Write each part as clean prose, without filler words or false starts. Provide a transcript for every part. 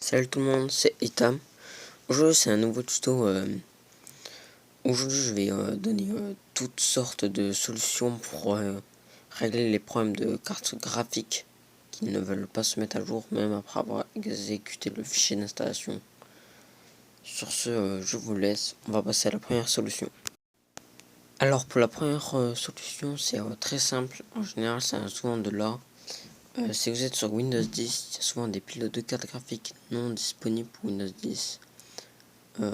Salut tout le monde, c'est Itam. Aujourd'hui c'est un nouveau tuto. Aujourd'hui je vais donner toutes sortes de solutions pour régler les problèmes de cartes graphiques qui ne veulent pas se mettre à jour même après avoir exécuté le fichier d'installation. Sur ce, je vous laisse, on va passer à la première solution. Alors pour la première solution c'est très simple, en général ça vient souvent de là. Si vous êtes sur Windows 10, il y a souvent des pilotes de cartes graphiques non disponibles pour Windows 10.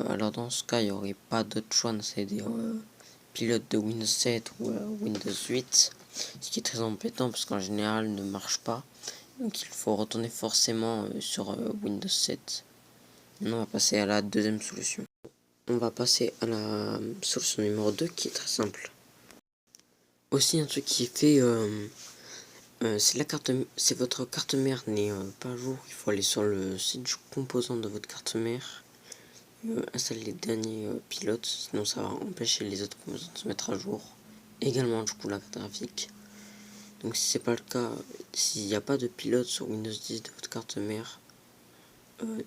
Alors dans ce cas, il n'y aurait pas d'autre choix, c'est des pilotes de Windows 7 ou Windows 8, ce qui est très embêtant parce qu'en général ne marche pas. Donc il faut retourner forcément sur Windows 7. Maintenant on va passer à la deuxième solution. On va passer à la solution numéro 2 qui est très simple. Aussi un truc qui fait c'est votre carte mère n'est pas à jour, il faut aller sur le site du composant de votre carte mère, installer les derniers pilotes, sinon ça va empêcher les autres composants de se mettre à jour. Également du coup la carte graphique. Donc si c'est pas le cas, s'il n'y a pas de pilote sur Windows 10 de votre carte mère, il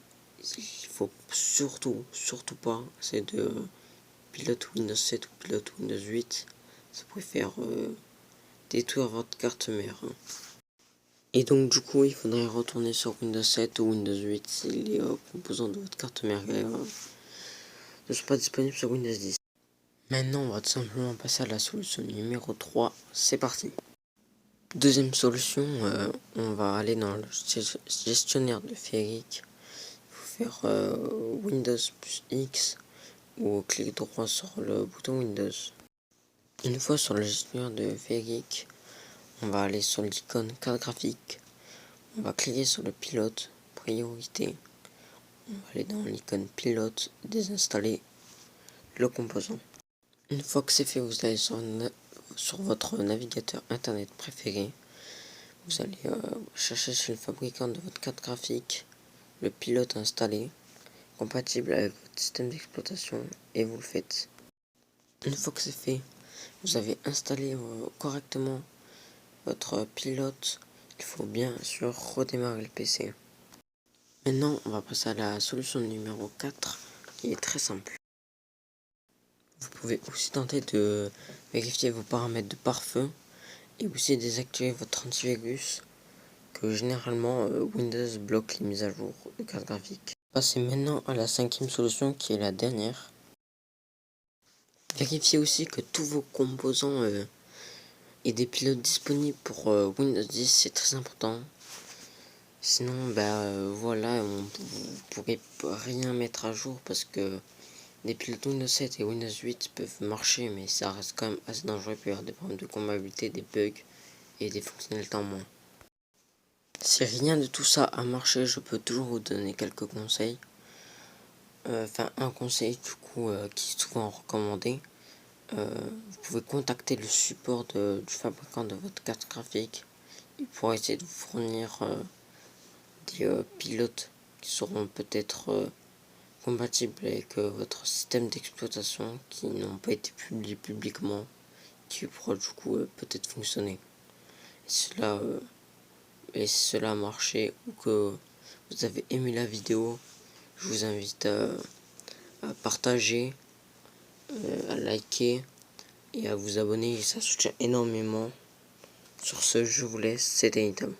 faut surtout pas, c'est de pilote Windows 7 ou pilote Windows 8, ça pourrait faire détruire votre carte mère. Et donc du coup il faudrait retourner sur Windows 7 ou Windows 8 si les composants de votre carte mère ne sont pas disponibles sur Windows 10. Maintenant on va tout simplement passer à la solution numéro 3, c'est parti. Deuxième solution, on va aller dans le gestionnaire de Féric. Il faut faire Windows plus X ou clic droit sur le bouton Windows. Une fois sur le gestionnaire de Féric, on va aller sur l'icône carte graphique. On va cliquer sur le pilote, priorité. On va aller dans l'icône pilote, désinstaller le composant. Une fois que c'est fait, vous allez sur votre navigateur internet préféré. Vous allez chercher chez le fabricant de votre carte graphique le pilote installé, compatible avec votre système d'exploitation, et vous le faites. Une fois que c'est fait, vous avez installé correctement votre pilote. Il faut bien sûr redémarrer le PC. Maintenant, on va passer à la solution numéro 4 qui est très simple. Vous pouvez aussi tenter de vérifier vos paramètres de pare-feu et aussi désactiver votre antivirus que généralement Windows bloque les mises à jour de carte graphique. Passez maintenant à la cinquième solution qui est la dernière. Vérifiez aussi que tous vos composants aient des pilotes disponibles pour Windows 10, c'est très important. Sinon, voilà, vous pourrez rien mettre à jour parce que des pilotes Windows 7 et Windows 8 peuvent marcher, mais ça reste quand même assez dangereux. Il peut y avoir des problèmes de compatibilité, des bugs et des fonctionnalités en moins. Si rien de tout ça a marché, je peux toujours vous donner quelques conseils. Enfin, un conseil du coup qui est souvent recommandé. Vous pouvez contacter le support du fabricant de votre carte graphique. Il pourra essayer de vous fournir des pilotes qui seront peut-être compatibles avec votre système d'exploitation, qui n'ont pas été publiés publiquement, qui pourra du coup peut-être fonctionner. Et si cela a marché ou que vous avez aimé la vidéo, je vous invite à partager, à liker et à vous abonner, ça soutient énormément. Sur ce, je vous laisse, c'était Itam.